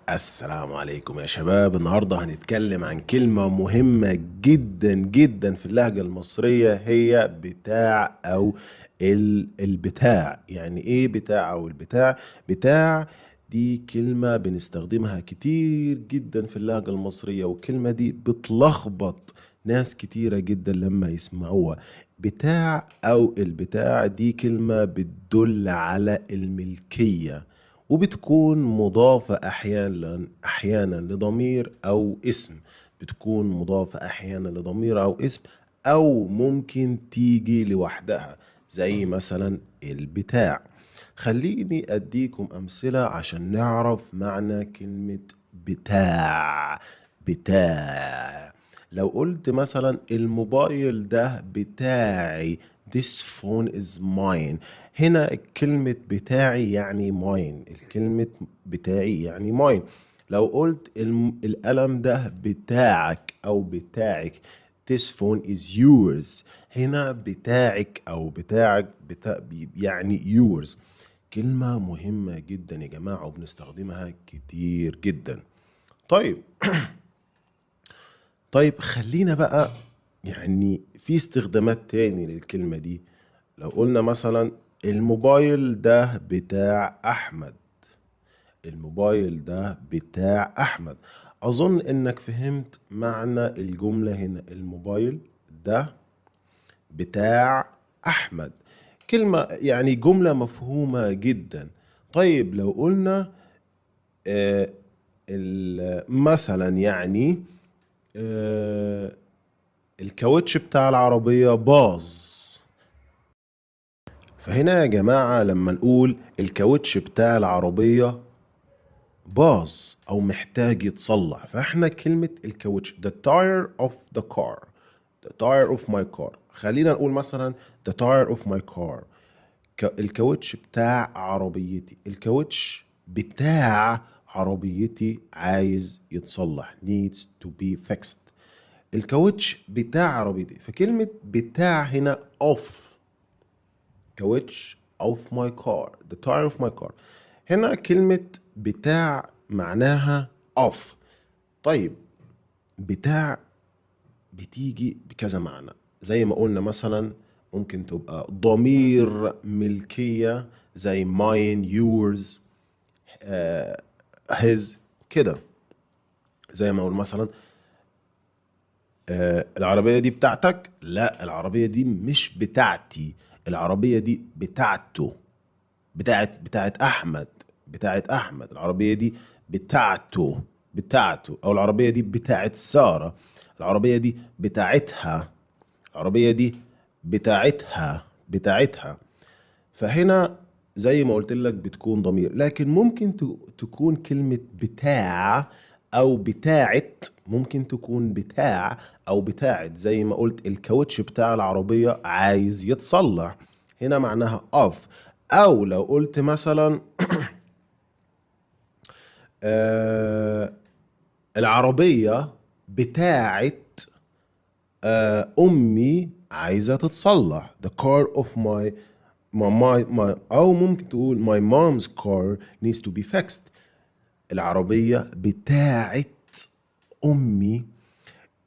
السلام عليكم يا شباب. النهاردة هنتكلم عن كلمة مهمة جدا جدا في اللهجة المصرية، هي بتاع أو البتاع. يعني إيه بتاع أو البتاع؟ بتاع دي كلمة بنستخدمها كتير جدا في اللهجة المصرية، والكلمة دي بتلخبط ناس كتيرة جدا لما يسمعوها. بتاع أو البتاع دي كلمة بتدل على الملكية، وبتكون مضافة أحيانا لضمير أو اسم. بتكون مضافة أحيانا لضمير أو اسم، أو ممكن تيجي لوحدها زي مثلا البتاع. خليني أديكم أمثلة عشان نعرف معنى كلمة بتاع. بتاع، لو قلت مثلا الموبايل ده بتاعي، this phone is mine. هنا كلمة بتاعي يعني mine، الكلمة بتاعي يعني mine. لو قلت القلم ده بتاعك أو بتاعك، this phone is yours. هنا بتاعك أو بتاعك يعني yours. كلمة مهمة جدا يا جماعة، وبنستخدمها كتير جدا. طيب، خلينا بقى، يعني في استخدامات تاني للكلمة دي. لو قلنا مثلا الموبايل ده بتاع أحمد، الموبايل ده بتاع أحمد. أظن إنك فهمت معنى الجملة هنا. الموبايل ده بتاع أحمد، كلمة يعني جملة مفهومة جدا. طيب لو قلنا آه مثلا يعني آه الكاوتش بتاع العربية باظ. فهنا يا جماعة لما نقول الكاوتش بتاع العربية باظ أو محتاج يتصلح، فإحنا كلمة الكاوتش the tire of the car، the tire of my car. خلينا نقول مثلا the tire of my car، الكاوتش بتاع عربيتي. الكاوتش بتاع عربيتي عايز يتصلح، needs to be fixed. الكاوتش بتاع عربيتي، فكلمة بتاع هنا of، كاوتش of my car، the tire of my car. هنا كلمة بتاع معناها of. طيب، بتاع بتيجي بكذا معنى، زي ما قلنا مثلا ممكن تبقى ضمير ملكية زي mine yours his كده. زي ما اقول مثلا العربية دي بتاعتك، لا العربية دي مش بتاعتي، العربية دي بتاعته، بتاعت احمد، بتاعت احمد. العربيه دي بتاعته، او العربيه دي بتاعت ساره، العربيه دي بتاعتها، العربيه دي بتاعتها. فهنا زي ما قلت لك بتكون ضمير، لكن ممكن تكون كلمه بتاع او بتاعت. ممكن تكون بتاع او بتاعت، زي ما قلت الكاوتش بتاع العربيه عايز يتصلح، هنا معناها of. او لو قلت مثلا آه العربية بتاعت أمي عايزة تتصلح، the car of my أو ممكن تقول my mom's car needs to be fixed. العربية بتاعت أمي.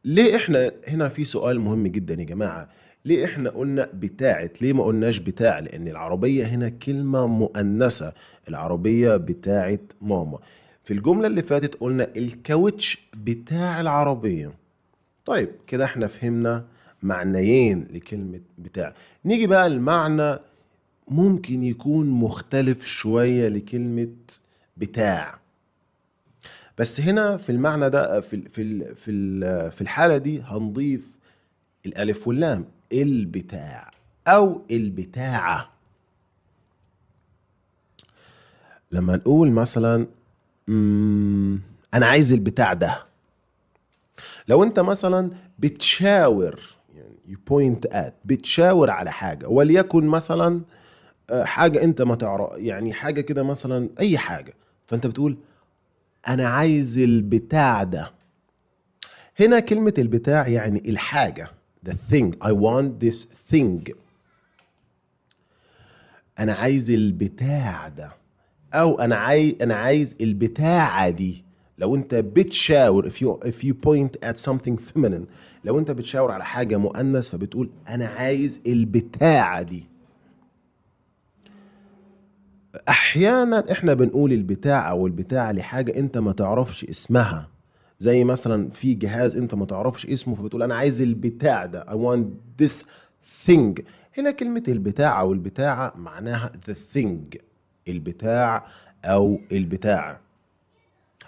ليه احنا هنا في سؤال مهم جدا يا جماعة؟ ليه احنا قلنا بتاعت؟ ليه ما قلناش بتاع؟ لان العربية هنا كلمة مؤنثة، العربية بتاعت ماما. في الجملة اللي فاتت قلنا الكاوتش بتاع العربية. طيب كده احنا فهمنا معنيين لكلمة بتاع. نيجي بقى المعنى ممكن يكون مختلف شوية لكلمة بتاع. بس هنا في المعنى ده، في الحالة دي هنضيف الألف واللام، البتاع أو البتاعة. لما نقول مثلا أنا عايز البتاع ده، لو أنت مثلا بتشاور، يعني you point at، بتشاور على حاجة، وليكن مثلا حاجة أنت ما تعرف، يعني حاجة كده مثلا أي حاجة، فأنت بتقول أنا عايز البتاع ده. هنا كلمة البتاع يعني الحاجة، the thing. I want this thing. أنا عايز البتاع ده، أو أنا عايز البتاعة دي. لو انت بتشاور if you point at something feminine، لو انت بتشاور على حاجة مؤنث فبتقول انا عايز البتاعة دي. احيانا احنا بنقول البتاع او البتاعة لحاجة انت ما تعرفش اسمها، زي مثلا في جهاز انت ما تعرفش اسمه فبتقول انا عايز البتاع ده I want this thing. هنا كلمة البتاع او البتاعة معناها the thing، البتاع او البتاعة.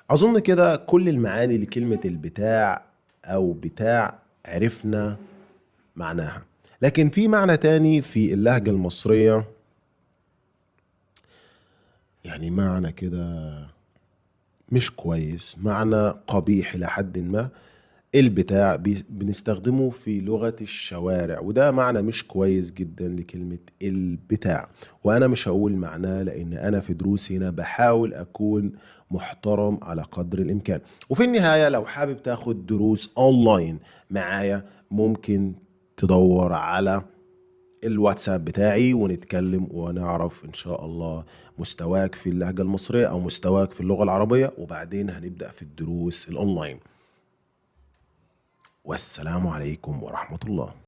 اظن كده كل المعاني لكلمة البتاع او بتاع عرفنا معناها، لكن في معنى تاني في اللهجة المصرية، يعني معنى كده مش كويس، معنى قبيح إلى حد ما. البتاع بنستخدمه في لغة الشوارع، وده معنى مش كويس جدا لكلمة البتاع، وأنا مش هقول معناه لأن أنا في دروسي هنا بحاول أكون محترم على قدر الإمكان. وفي النهاية لو حابب تاخد دروس أونلاين معايا ممكن تدور على الواتساب بتاعي ونتكلم ونعرف إن شاء الله مستواك في اللهجة المصرية أو مستواك في اللغة العربية، وبعدين هنبدأ في الدروس الأونلاين. والسلام عليكم ورحمة الله.